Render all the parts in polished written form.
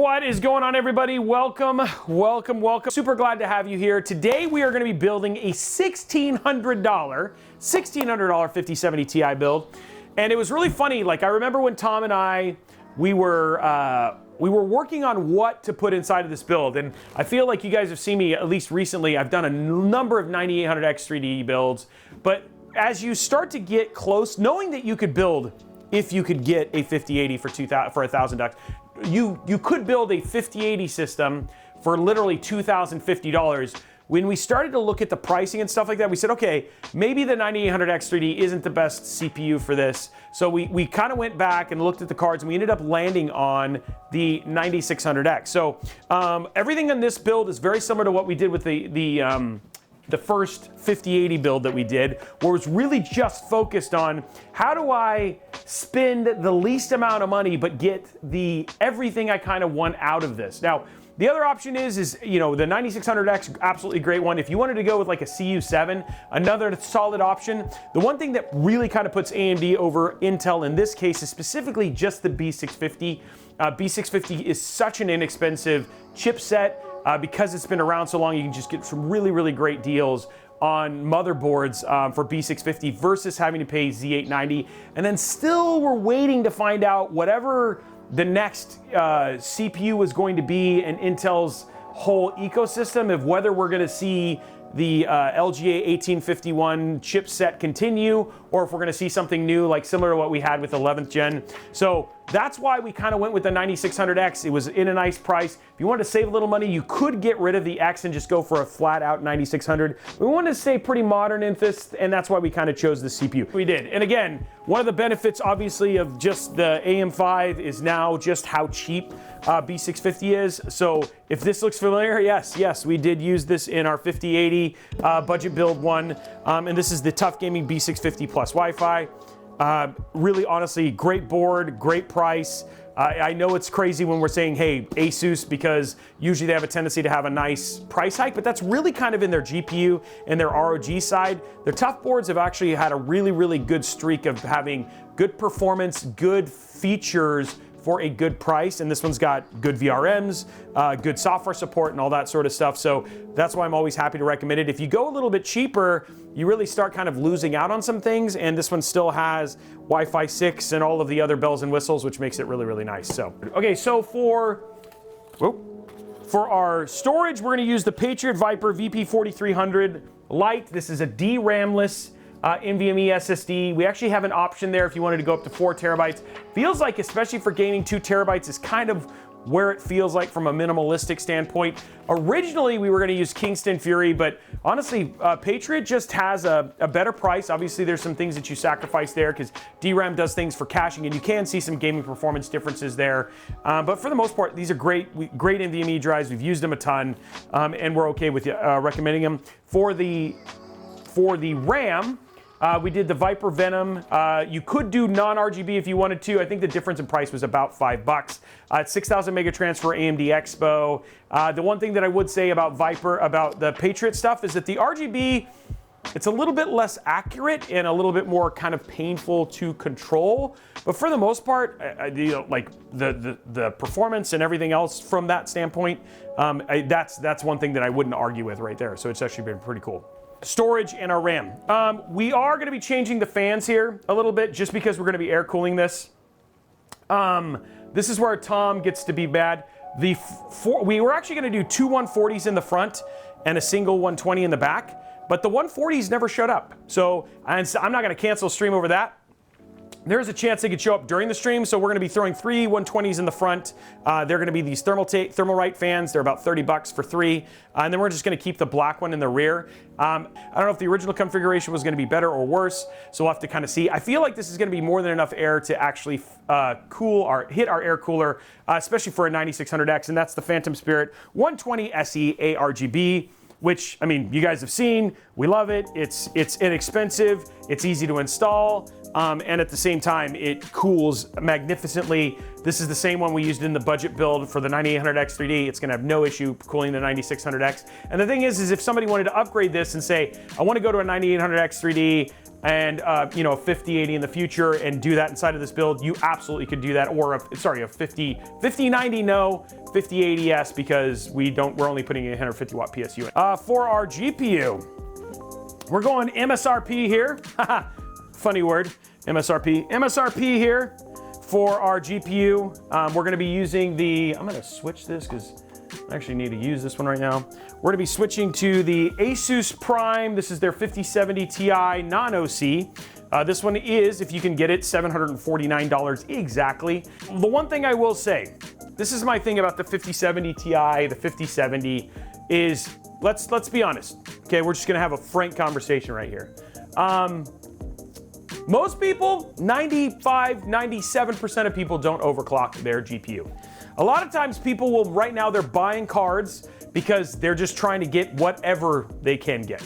What is going on, everybody? Welcome. Super glad to have you here. Today we are going to be building a $1,600 5070 Ti build. And it was really funny. Like, I remember when Tom and I, we were working on what to put inside of this build. And I feel like you guys have seen me, at least recently, I've done a number of 9800X 3D builds. But as you start to get close, knowing that you could build, if you could get a 5080 for $1,000, you could build a 5080 system for literally $2,050. When we started to look at the pricing and stuff like that, we said, okay, maybe the 9800X 3D isn't the best CPU for this. So we kind of went back and looked at the cards, and we ended up landing on the 9600X. So everything in this build is very similar to what we did with the first 5080 build that we did, where it was really just focused on how do I spend the least amount of money but get everything I kind of want out of this. Now, the other option is you know, the 9600X, absolutely great one. If you wanted to go with like a CU7, another solid option. The one thing that really kind of puts AMD over Intel in this case is specifically just the B650. B650 is such an inexpensive chipset. Because it's been around so long, you can just get some really, really great deals on motherboards for B650 versus having to pay Z890. And then still we're waiting to find out whatever the next CPU is going to be in Intel's whole ecosystem, of whether we're gonna see the LGA 1851 chipset continue, or if we're gonna see something new, like similar to what we had with 11th gen. So that's why we kind of went with the 9600X. It was in a nice price. If you wanted to save a little money, you could get rid of the X and just go for a flat out 9600. We wanted to stay pretty modern in this, and that's why we kind of chose the CPU. We did. And again, one of the benefits obviously of just the AM5 is now just how cheap B650 is. So if this looks familiar, yes, we did use this in our 5080 budget build one. And this is the Tough Gaming B650 plus Wi-Fi. Really, honestly, great board, great price. I know it's crazy when we're saying, hey, Asus, because usually they have a tendency to have a nice price hike, but that's really kind of in their GPU and their ROG side. Their tough boards have actually had a really, really good streak of having good performance, good features for a good price, and this one's got good VRMs, good software support, and all that sort of stuff. So that's why I'm always happy to recommend it. If you go a little bit cheaper, you really start kind of losing out on some things, and this one still has Wi-Fi 6 and all of the other bells and whistles, which makes it really, really nice. So, okay, so for our storage, we're gonna use the Patriot Viper VP4300 Lite. This is a DRAM-less NVMe SSD. We actually have an option there if you wanted to go up to 4 terabytes. Feels like, especially for gaming, 2 terabytes is kind of where it feels like from a minimalistic standpoint. Originally, we were gonna use Kingston Fury, but honestly, Patriot just has a better price. Obviously, there's some things that you sacrifice there because DRAM does things for caching, and you can see some gaming performance differences there. But for the most part, these are great NVMe drives. We've used them a ton, and we're okay with recommending them. For the RAM, we did the Viper Venom. You could do non-RGB if you wanted to. I think the difference in price was about $5. It's 6,000 megatransfer AMD Expo. The one thing that I would say about about the Patriot stuff, is that the RGB, it's a little bit less accurate and a little bit more kind of painful to control. But for the most part, you know, like the performance and everything else from that standpoint, that's one thing that I wouldn't argue with right there. So it's actually been pretty cool. Storage and our RAM. We are going to be changing the fans here a little bit, just because we're going to be air cooling this. This is where Tom gets to be bad. We were actually going to do 2 140s in the front and a single 120 in the back, but the 140s never showed up. So I'm not going to cancel stream over that. There's a chance they could show up during the stream, so we're going to be throwing 3 120s in the front. They're going to be these Thermalright fans. They're about $30 for 3. And then we're just going to keep the black one in the rear. I don't know if the original configuration was going to be better or worse, so we'll have to kind of see. I feel like this is going to be more than enough air to actually hit our air cooler, especially for a 9600X, and that's the Phantom Spirit 120 SE ARGB. Which, I mean, you guys have seen, we love it. It's inexpensive, it's easy to install. and at the same time, it cools magnificently. This is the same one we used in the budget build for the 9800X3D. It's gonna have no issue cooling the 9600X. And the thing is if somebody wanted to upgrade this and say, I wanna go to a 9800X3D and a 5080 in the future and do that inside of this build, you absolutely could do that. Or a 5090, no, 5080, yes, because we're only putting a 150 watt PSU in. For our GPU, we're going MSRP here. Funny word, MSRP. MSRP here for our GPU. We're gonna be using I'm gonna switch this because I actually need to use this one right now. We're gonna be switching to the Asus Prime. This is their 5070 Ti non-OC. This one is, if you can get it, $749 exactly. The one thing I will say, this is my thing about the 5070 Ti, the 5070, is let's be honest. Okay, we're just gonna have a frank conversation right here. Most people, 95, 97% of people don't overclock their GPU. A lot of times people will, right now they're buying cards because they're just trying to get whatever they can get.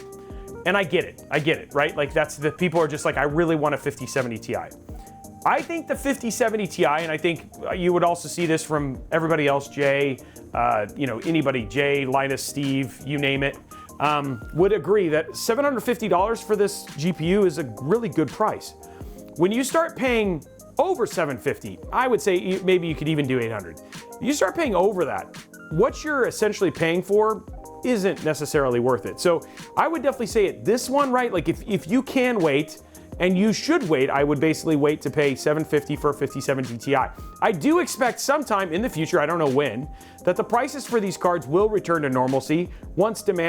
And I get it, right? Like people are just like, I really want a 5070 Ti. I think the 5070 Ti, and I think you would also see this from everybody else, Jay, anybody, Jay, Linus, Steve, you name it, would agree that $750 for this GPU is a really good price. When you start paying over $750, I would say maybe you could even do $800. You start paying over that, what you're essentially paying for isn't necessarily worth it. So I would definitely say this one, right? Like if you can wait, and you should wait, I would basically wait to pay $750 for a 5070 Ti. I do expect sometime in the future, I don't know when, that the prices for these cards will return to normalcy once supply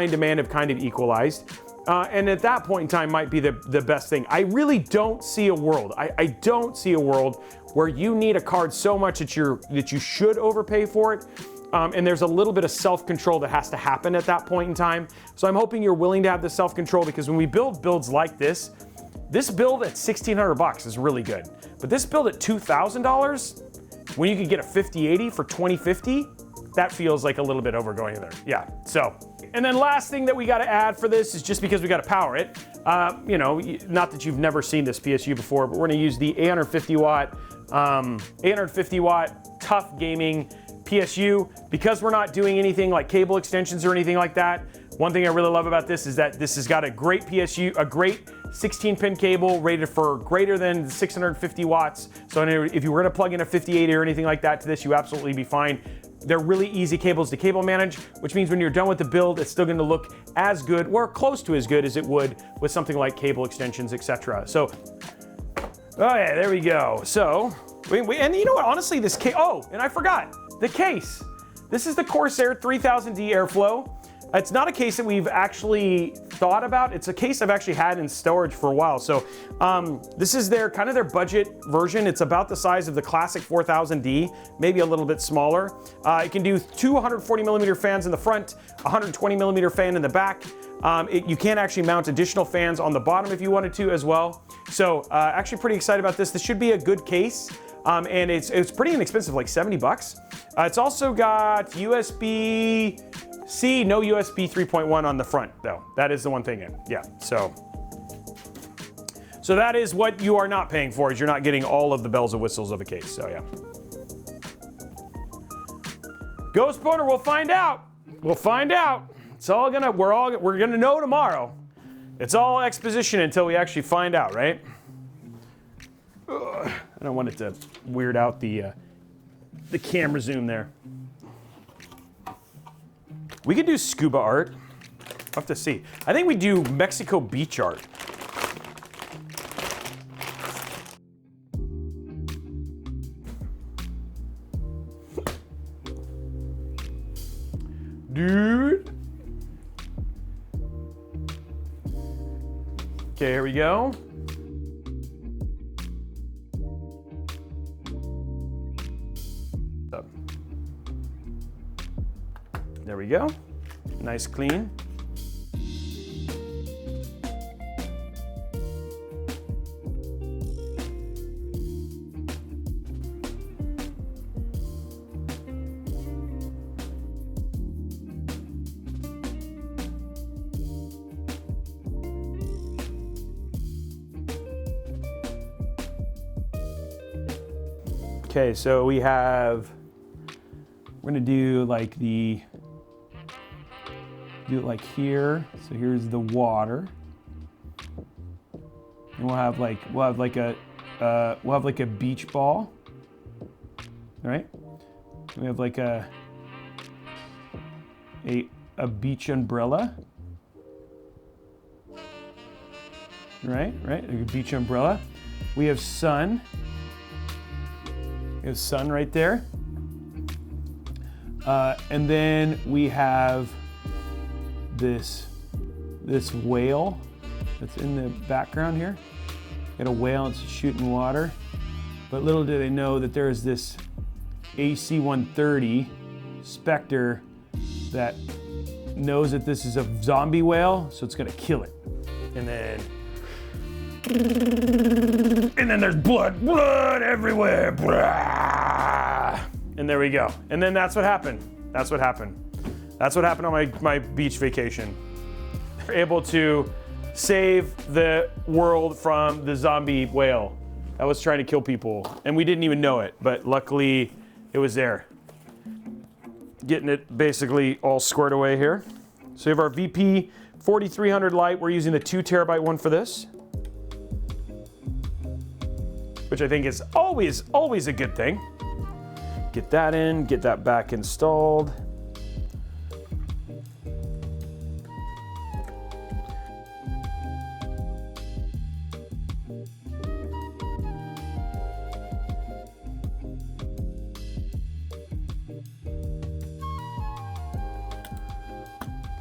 and demand have kind of equalized. And at that point in time might be the best thing. I really don't see a world. I don't see a world where you need a card so much that you should overpay for it. And there's a little bit of self-control that has to happen at that point in time. So I'm hoping you're willing to have the self-control, because when we build builds like this build at $1,600 is really good. But this build at $2,000, when you could get a 5080 for $2,050, that feels like a little bit overgoing there. Yeah, so. And then last thing that we gotta add for this is just because we gotta power it. Not that you've never seen this PSU before, but we're gonna use the 850 watt tough gaming PSU. Because we're not doing anything like cable extensions or anything like that, one thing I really love about this is that this has got a great PSU, a great 16-pin cable rated for greater than 650 watts. So if you were gonna plug in a 5080 or anything like that to this, you absolutely be fine. They're really easy cables to cable manage, which means when you're done with the build, it's still gonna look as good or close to as good as it would with something like cable extensions, etc. So, oh yeah, there we go. So, and you know what, honestly, this case, and I forgot, the case. This is the Corsair 3000D Airflow. It's not a case that we've actually thought about. It's a case I've actually had in storage for a while. So this is their budget version. It's about the size of the classic 4000D, maybe a little bit smaller. It can do 240 millimeter fans in the front, 120 millimeter fan in the back. You can actually mount additional fans on the bottom if you wanted to as well. So actually pretty excited about this. This should be a good case. And it's pretty inexpensive, like 70 bucks. It's also got USB-C, no USB 3.1 on the front though. That is the one thing in, yeah, so that is what you are not paying for, is you're not getting all of the bells and whistles of a case, so yeah. Ghost Boner, we'll find out. We'll find out. We're gonna know tomorrow. It's all exposition until we actually find out, right? Ugh, I don't want it to weird out the camera zoom there. We could do scuba art. I'll have to see. I think we do Mexico beach art. Dude. Okay, here we go. There we go. Nice, clean. Okay, so we're gonna do like do it like here. So here's the water. And we'll have like a beach ball, right? We have like a beach umbrella, right? A beach umbrella. We have sun. We have sun right there. And then we have this whale that's in the background here. Got a whale, it's shooting water. But little do they know that there's this AC-130 Spectre that knows that this is a zombie whale, so it's gonna kill it. And then there's blood everywhere. And there we go. And then that's what happened. That's what happened on my beach vacation. We're able to save the world from the zombie whale that was trying to kill people. And we didn't even know it, but luckily it was there. Getting it basically all squared away here. So we have our VP 4300 Lite. We're using the 2 terabyte one for this, which I think is always a good thing. Get that in, get that back installed.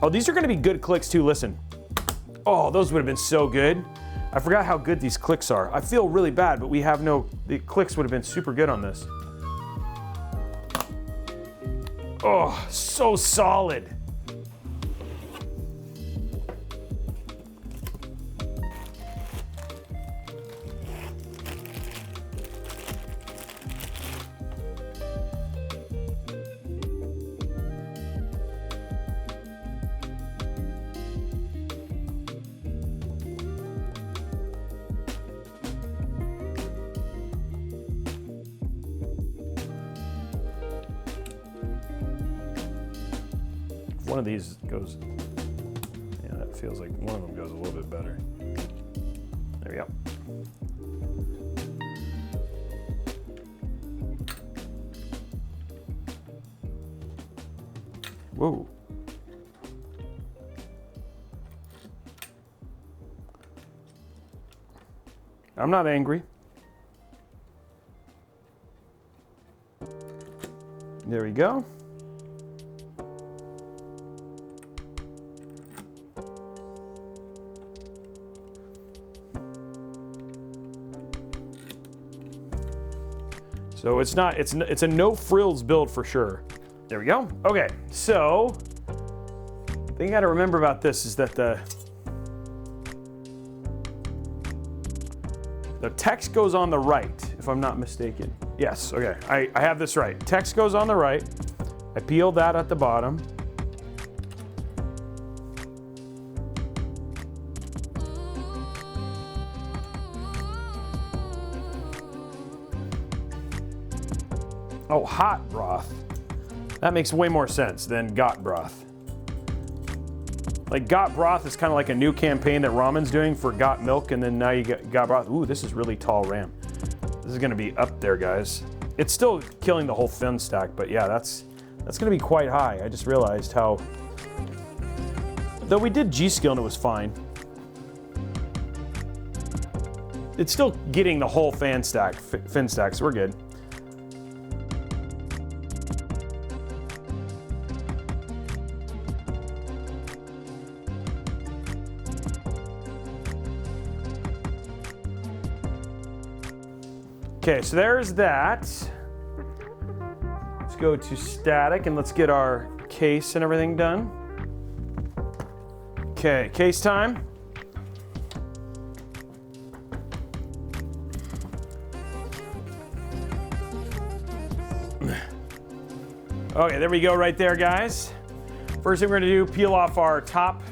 Oh, these are gonna be good clicks too, listen. Oh, those would have been so good. I forgot how good these clicks are. I feel really bad, but the clicks would have been super good on this. Oh, so solid. One of these goes, yeah, that feels like one of them goes a little bit better. There we go. Whoa. I'm not angry. There we go. So it's a no frills build for sure. There we go. Okay, so the thing you gotta remember about this is that the text goes on the right, if I'm not mistaken. Yes, okay, I have this right. Text goes on the right. I peeled that at the bottom. Oh, hot broth. That makes way more sense than got broth. Like got broth is kind of like a new campaign that ramen's doing for got milk, and then now you got broth. Ooh, this is really tall RAM. This is gonna be up there, guys. It's still killing the whole thin stack, but yeah, that's gonna be quite high. I just realized how, though we did G-Skill and it was fine, it's still getting the whole fin stack, so we're good. Okay, so there's that. Let's go to static and let's get our case and everything done. Okay, case time. Okay, there we go right there, guys. First thing we're gonna do, peel off our top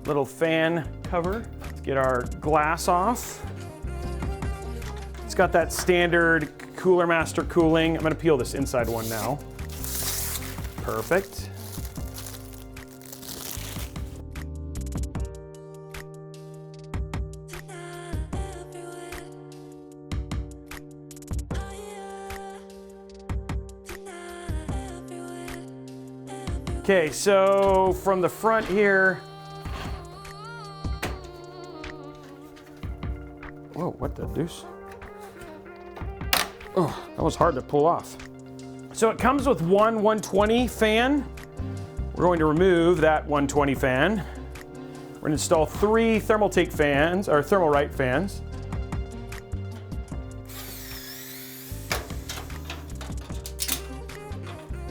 little fan cover. Let's get our glass off. It's got that standard Cooler Master cooling. I'm gonna peel this inside one now. Perfect. Okay, so from the front here, whoa, what the deuce? Oh, that was hard to pull off. So it comes with one 120 fan. We're going to remove that 120 fan. We're going to install 3 Thermaltake fans, or Thermalright fans.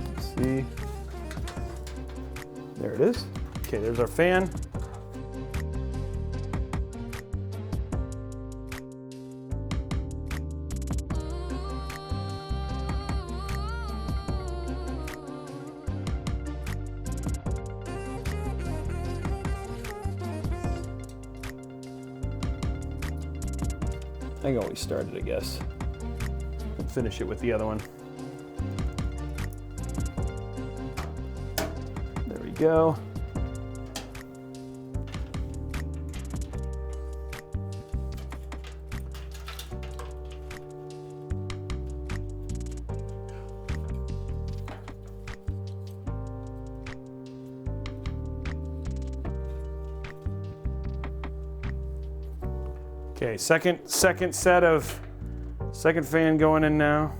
Let's see. There it is. Okay, there's our fan. I can always start it, I guess. We'll finish it with the other one. There we go. Okay, second fan going in now.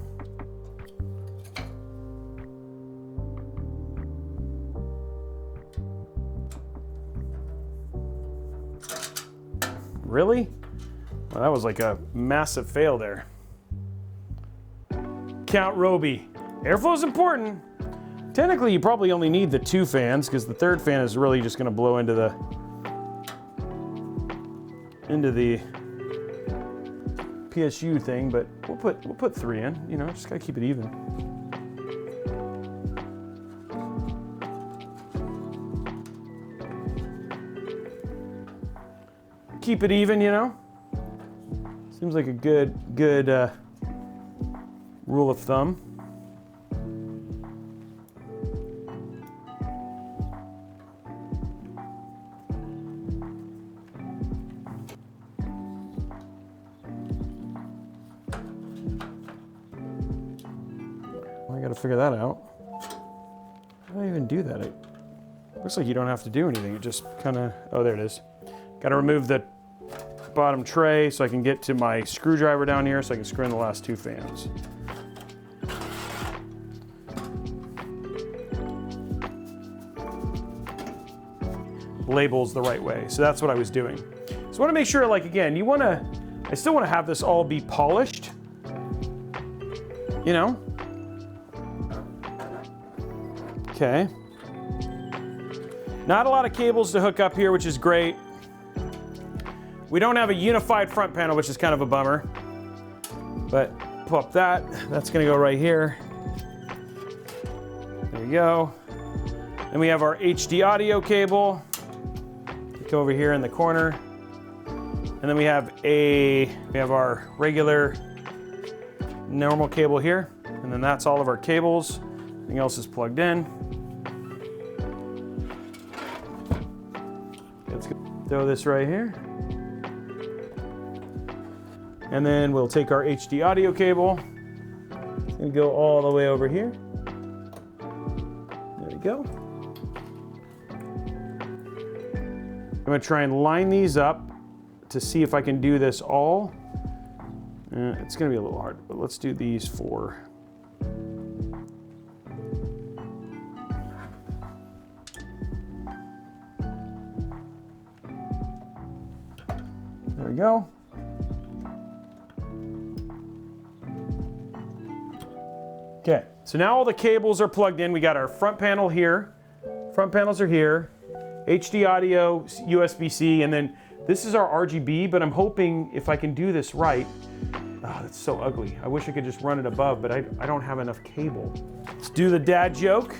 Really? Well, that was like a massive fail there. Count Robey. Airflow is important. Technically, you probably only need the 2 fans because the 3rd fan is really just going to blow into the PSU thing, but we'll put 3 in. You know, just gotta keep it even. Keep it even, you know. Seems like a good rule of thumb. I gotta figure that out. How do I even do that? It looks like you don't have to do anything. It just kind of, oh, there it is. Gotta remove the bottom tray so I can get to my screwdriver down here so I can screw in the last 2 fans. Labels the right way. So that's what I was doing. So I want to make sure, like, again, I still want to have this all be polished, you know? Okay. Not a lot of cables to hook up here, which is great. We don't have a unified front panel, which is kind of a bummer. But pull up that. That's going to go right here. There we go. Then we have our HD audio cable. Go over here in the corner. And then we have our regular normal cable here. And then that's all of our cables. Everything else is plugged in. Let's throw this right here. And then we'll take our HD audio cable and go all the way over here. There we go. I'm gonna try and line these up to see if I can do this all. It's gonna be a little hard, but let's do these 4. There we go. Okay, so now all the cables are plugged in. We got our front panel here. Front panels are here. HD audio, USB-C, and then this is our RGB, but I'm hoping if I can do this right. Oh, that's so ugly. I wish I could just run it above, but I don't have enough cable. Let's do the dad joke.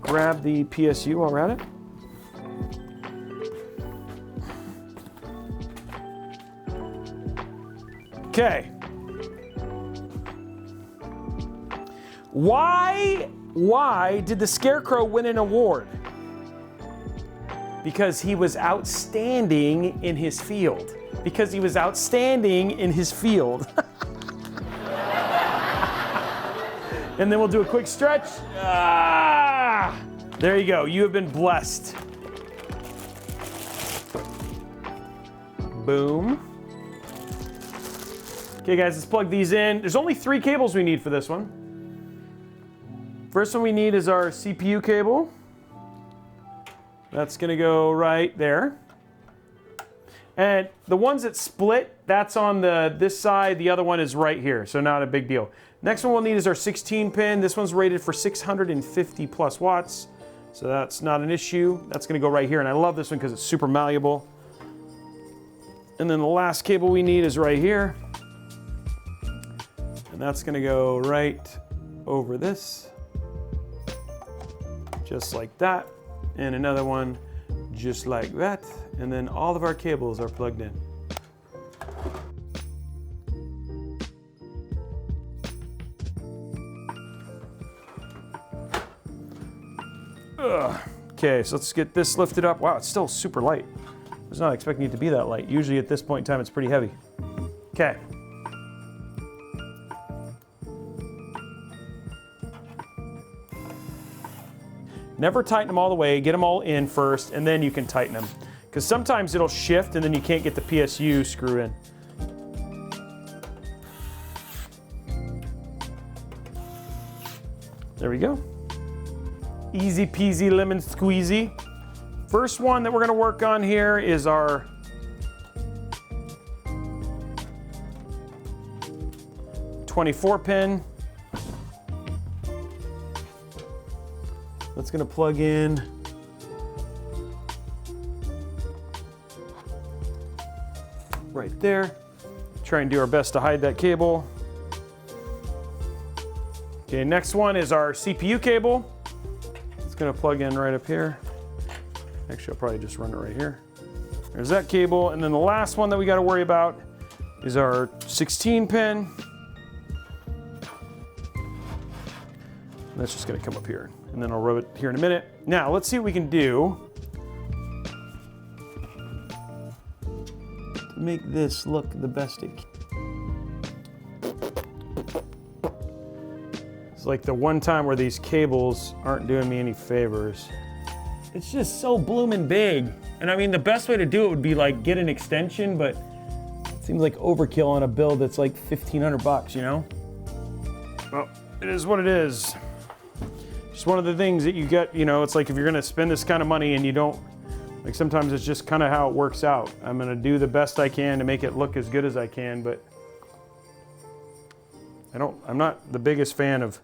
Grab the PSU while we're at it. Okay. Why did the Scarecrow win an award? Because he was outstanding in his field. Because he was outstanding in his field. And then we'll do a quick stretch. Ah! There you go. You have been blessed. Boom. Okay, guys, let's plug these in. There's only 3 cables we need for this one. First one we need is our CPU cable. That's gonna go right there. And the ones that split, that's on this side, the other one is right here, so not a big deal. Next one we'll need is our 16 pin. This one's rated for 650 plus watts, so that's not an issue. That's gonna go right here, and I love this one because it's super malleable. And then the last cable we need is right here. And that's gonna go right over this, just like that. And another one just like that. And then all of our cables are plugged in. Ugh. Okay, so let's get this lifted up. Wow, it's still super light. I was not expecting it to be that light. Usually at this point in time, it's pretty heavy. Okay. Never tighten them all the way, get them all in first, and then you can tighten them. Because sometimes it'll shift and then you can't get the PSU screw in. There we go. Easy peasy lemon squeezy. First one that we're gonna work on here is our .24 pin. That's gonna plug in right there. Try and do our best to hide that cable. Okay, next one is our CPU cable. It's gonna plug in right up here. Actually, I'll probably just run it right here. There's that cable, and then the last one that we gotta worry about is our 16 pin. That's just gonna come up here, and then I'll rub it here in a minute. Now, let's see what we can do to make this look the best it can. It's like the one time where these cables aren't doing me any favors. It's just so bloomin' big. And I mean, the best way to do it would be like get an extension, but it seems like overkill on a build that's like 1,500 bucks, you know? Well, it is what it is. Just one of the things that you get, you know, it's like if you're gonna spend this kind of money and you don't, like sometimes it's just kind of how it works out. I'm gonna do the best I can to make it look as good as I can, but I'm not the biggest fan of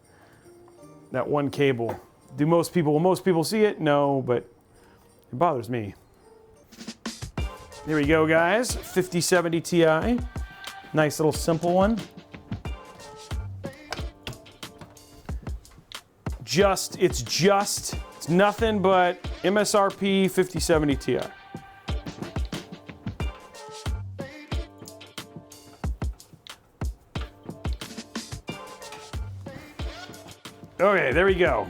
that one cable. Will most people see it? No, but it bothers me. There we go, guys. 5070 Ti. Nice little simple one. It's nothing but MSRP 5070 Ti. Okay, there we go.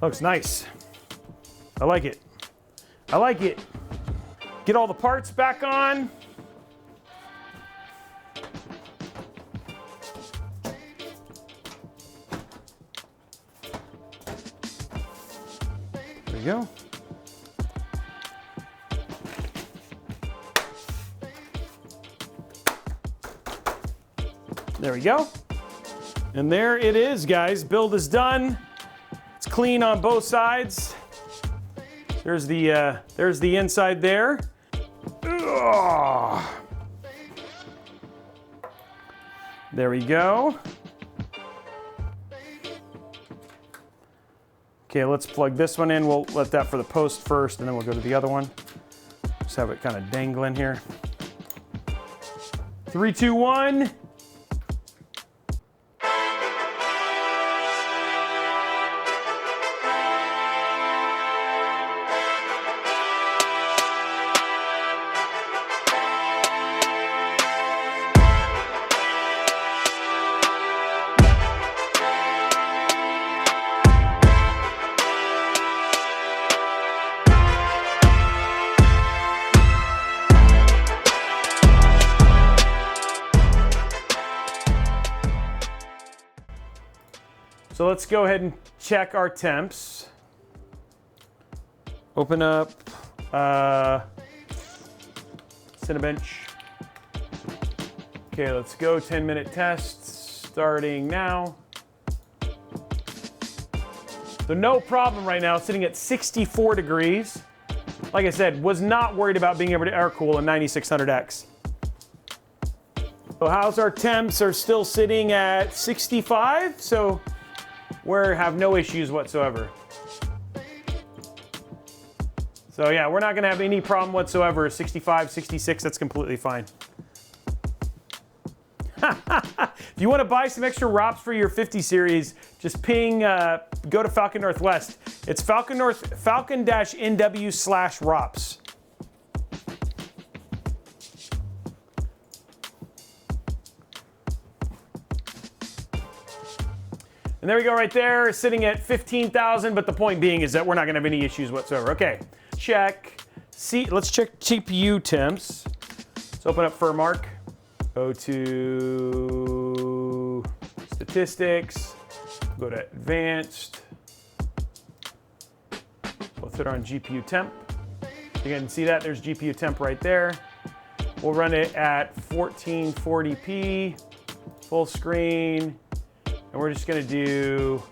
Looks nice. I like it. I like it. Get all the parts back on. There we go. There we go. And there it is, guys. Build is done. It's clean on both sides. There's the inside there. Ugh. There we go. Okay, let's plug this one in. We'll let that for the post first, and then we'll go to the other one. Just have it kind of dangling here. 3, 2, 1. So let's go ahead and check our temps. Open up Cinebench. Okay, let's go 10-minute tests starting now. So no problem right now, sitting at 64 degrees. Like I said, was not worried about being able to air cool a 9600X. So how's our temps? Are still sitting at 65, so we have no issues whatsoever. So yeah, we're not gonna have any problem whatsoever. 65, 66, that's completely fine. If you want to buy some extra ROPs for your 50 series, just ping, go to Falcon Northwest. It's falcon-nw/ROPs. And there we go right there, sitting at 15,000, but the point being is that we're not gonna have any issues whatsoever. Okay, check. Let's check GPU temps. Let's open up FurMark. Go to statistics, go to advanced. We'll put it on GPU temp. You can see that there's GPU temp right there. We'll run it at 1440p, full screen, and we're just gonna do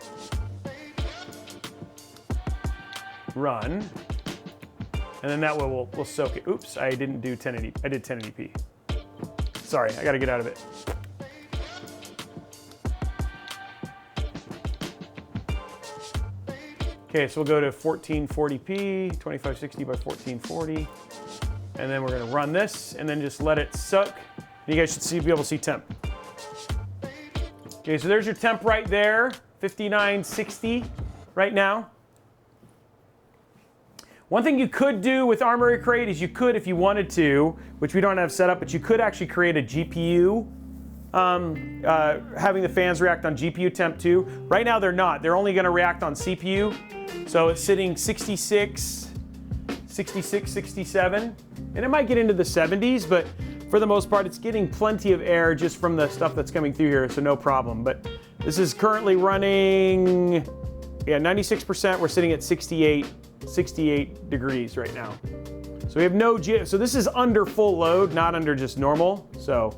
run. And then that way we'll soak it. Oops, I didn't do 1080, I did 1080p. Sorry, I gotta get out of it. Okay, so we'll go to 1440p, 2560 by 1440. And then we're gonna run this and then just let it suck. You guys should be able to see temp. Okay, so there's your temp right there, 5960 right now. One thing you could do with Armory Crate is you could, if you wanted to, which we don't have set up, but you could actually create a GPU, having the fans react on GPU temp too. Right now they're not. They're only gonna react on CPU. So it's sitting 66, 67, and it might get into the 70s, but for the most part, it's getting plenty of air just from the stuff that's coming through here, so no problem. But this is currently running, yeah, 96%. We're sitting at 68 degrees right now. So we have no, so this is under full load, not under just normal, so.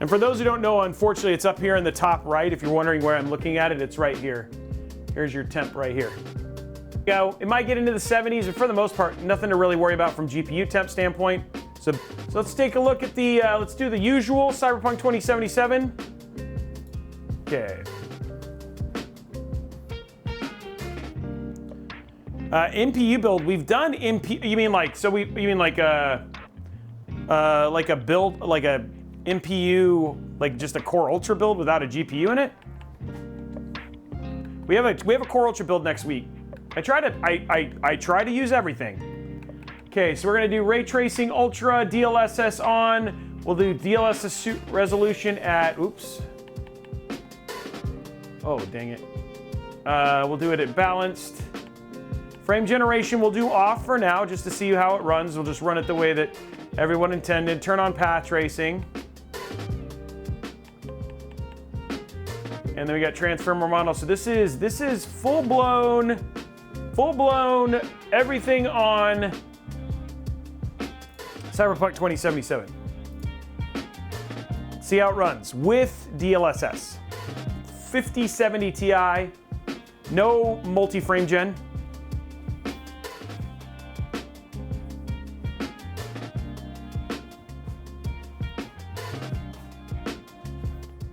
And for those who don't know, unfortunately, it's up here in the top right. If you're wondering where I'm looking at it, it's right here. Here's your temp right here. Go. It might get into the 70s, but for the most part, nothing to really worry about from GPU temp standpoint. So let's take a look at the, let's do the usual Cyberpunk 2077. Okay. MPU build, we've done MP, you mean like, so you mean like a build, like a MPU, like just a Core Ultra build without a GPU in it? We have a Core Ultra build next week. I try to use everything. Okay, so we're gonna do Ray Tracing Ultra, DLSS on. We'll do DLSS resolution at, oops. Oh, dang it. We'll do it at balanced. Frame generation we'll do off for now, just to see how it runs. We'll just run it the way that everyone intended. Turn on path tracing. And then we got transformer model. So this is full blown everything on Cyberpunk 2077. See how it runs with DLSS. 5070 Ti, no multi-frame gen.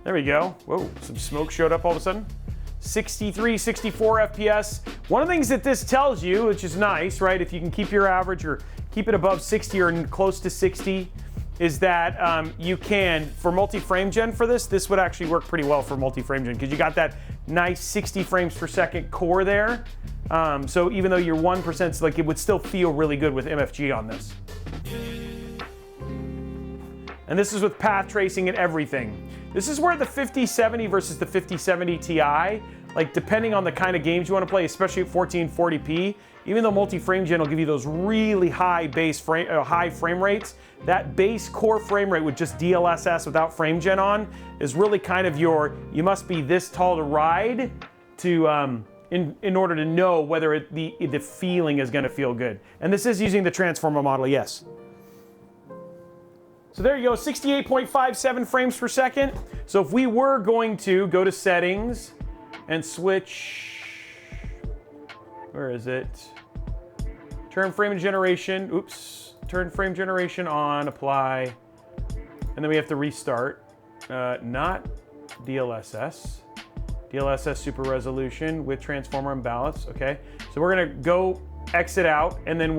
There we go. Whoa, some smoke showed up all of a sudden. 63, 64 FPS. One of the things that this tells you, which is nice, right? If you can keep your average or keep it above 60 or close to 60, is that you can, for multi-frame gen for this would actually work pretty well for multi-frame gen because you got that nice 60 frames per second core there. So even though you're 1%, like it would still feel really good with MFG on this. And this is with path tracing and everything. This is where the 5070 versus the 5070 Ti like depending on the kind of games you want to play, especially at 1440p, even though multi-frame gen will give you those really high high frame rates, that base core frame rate with just DLSS without frame gen on is really kind of you must be this tall to ride to, in order to know whether the feeling is gonna feel good. And this is using the transformer model, yes. So there you go, 68.57 frames per second. So if we were going to go to settings and switch, where is it? Turn frame generation, oops. Turn frame generation on, apply. And then we have to restart. Not DLSS. DLSS super resolution with transformer imbalance, okay. So we're gonna go exit out and then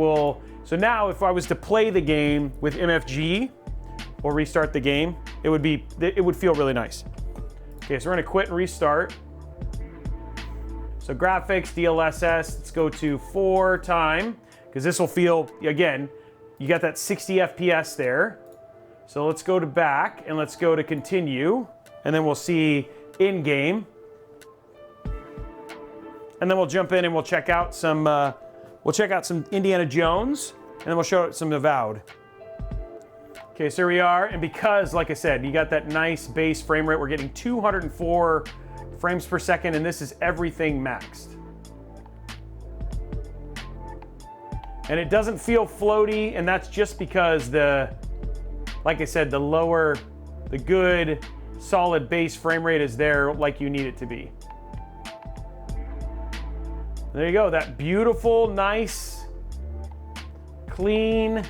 so now if I was to play the game with MFG or restart the game, it would feel really nice. Okay, so we're gonna quit and restart. So graphics, DLSS, let's go to 4 time, because this will feel, again, you got that 60 FPS there. So let's go to back and let's go to continue, and then we'll see in-game. And then we'll jump in and we'll check out some Indiana Jones, and then we'll show some Avowed. Okay, so here we are, and because, like I said, you got that nice base frame rate, we're getting 204 frames per second, and this is everything maxed. And it doesn't feel floaty, and that's just because like I said, the good, solid base frame rate is there like you need it to be. There you go, that beautiful, nice, clean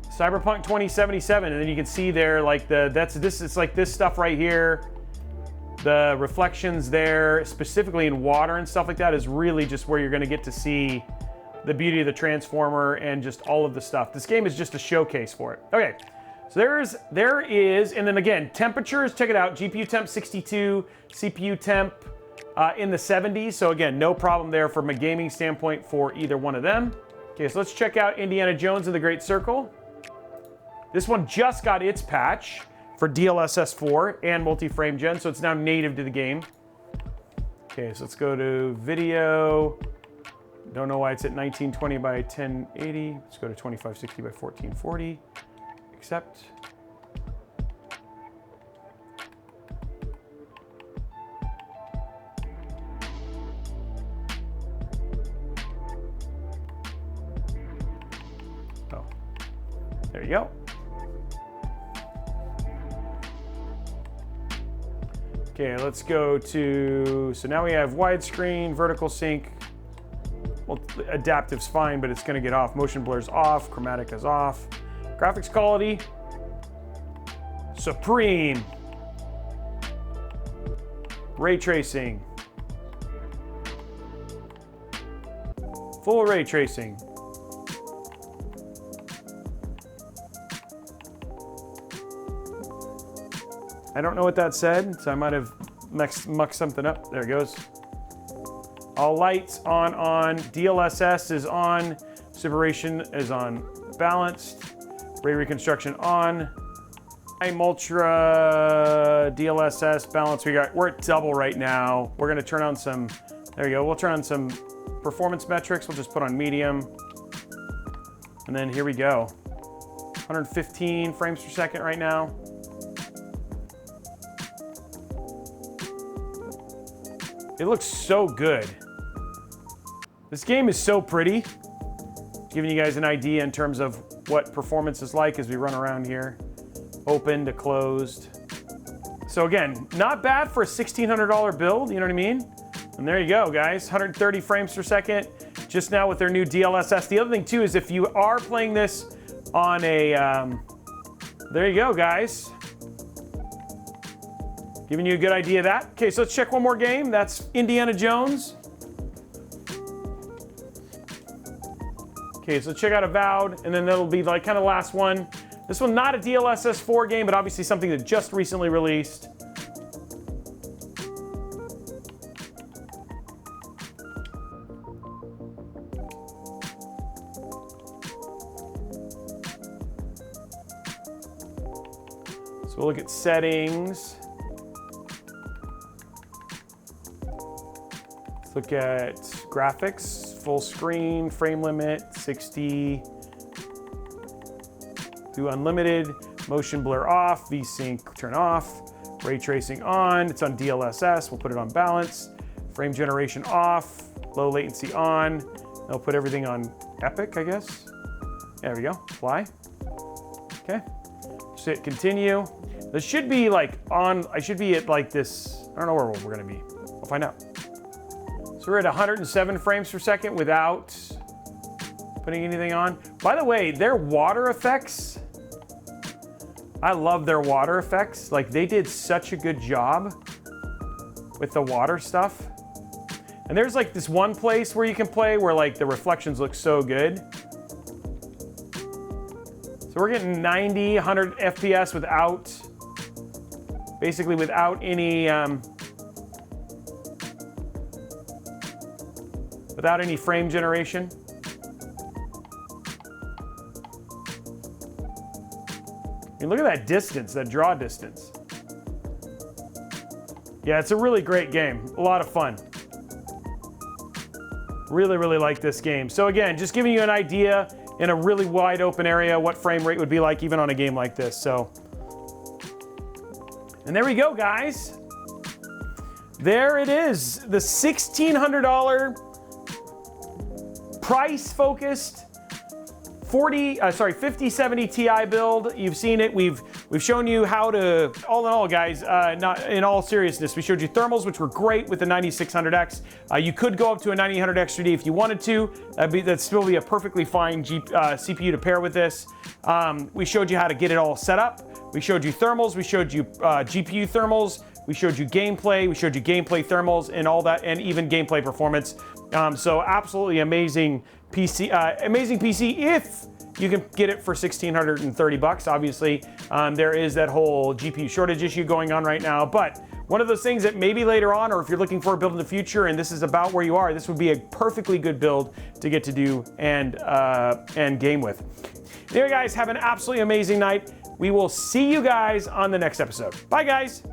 Cyberpunk 2077, and then you can see there like it's like this stuff right here. The reflections there, specifically in water and stuff like that, is really just where you're gonna get to see the beauty of the transformer and just all of the stuff. This game is just a showcase for it. Okay, so there is, and then again, temperatures, check it out, GPU temp 62, CPU temp in the 70s, so again, no problem there from a gaming standpoint for either one of them. Okay, so let's check out Indiana Jones and the Great Circle. This one just got its patch for DLSS 4 and multi-frame gen, so it's now native to the game. Okay, so let's go to video. Don't know why it's at 1920 by 1080. Let's go to 2560 by 1440. Accept. Oh, there you go. Okay, let's go to, so now we have widescreen, vertical sync. Well, adaptive's fine, but it's gonna get off. Motion blur's off, chromatic is off. Graphics quality, supreme. Ray tracing. Full ray tracing. I don't know what that said, so I might have mucked something up. There it goes. All lights on. DLSS is on. Separation is on balanced. Ray reconstruction on. I'm ultra DLSS balance. We're at double right now. We're gonna turn on some, there you go. We'll turn on some performance metrics. We'll just put on medium. And then here we go. 115 frames per second right now. It looks so good. This game is so pretty. Giving you guys an idea in terms of what performance is like as we run around here. Open to closed. So again, not bad for a $1,600 build, you know what I mean? And there you go, guys, 130 frames per second, just now with their new DLSS. The other thing too is if you are playing this on a, there you go, guys. Giving you a good idea of that. Okay, so let's check one more game. That's Indiana Jones. Okay, so check out Avowed, and then that'll be like kind of last one. This one, not a DLSS 4 game, but obviously something that just recently released. So we'll look at settings. look at graphics, full screen, frame limit, 60. Do unlimited, motion blur off, VSync turn off, ray tracing on, it's on DLSS, we'll put it on balance, frame generation off, low latency on, I'll put everything on Epic, I guess. There we go, fly. Okay, just hit continue. This should be like on, I should be at like this, I don't know where we're gonna be. We'll find out. So we're at 107 frames per second without putting anything on. By the way, their water effects, I love their water effects. Like they did such a good job with the water stuff. And there's like this one place where you can play where like the reflections look so good. So we're getting 90, 100 FPS without, basically without any frame generation. I mean, look at that distance, that draw distance. Yeah, it's a really great game. A lot of fun. Really, really like this game. So again, just giving you an idea in a really wide open area what frame rate would be like even on a game like this. So, and there we go, guys. There it is, the $1,600 price-focused 5070 Ti build. You've seen it. We've shown you how to, all in all, guys, not in all seriousness, we showed you thermals, which were great with the 9600X. You could go up to a 9800X 3D if you wanted to. That'd still be a perfectly fine CPU to pair with this. We showed you how to get it all set up. We showed you thermals. We showed you GPU thermals. We showed you gameplay. We showed you gameplay thermals and all that, and even gameplay performance. So absolutely amazing PC. Amazing PC if you can get it for $1,630. Obviously, there is that whole GPU shortage issue going on right now. But one of those things that maybe later on, or if you're looking for a build in the future, and this is about where you are, this would be a perfectly good build to get to do and game with. There, guys. Have an absolutely amazing night. We will see you guys on the next episode. Bye, guys.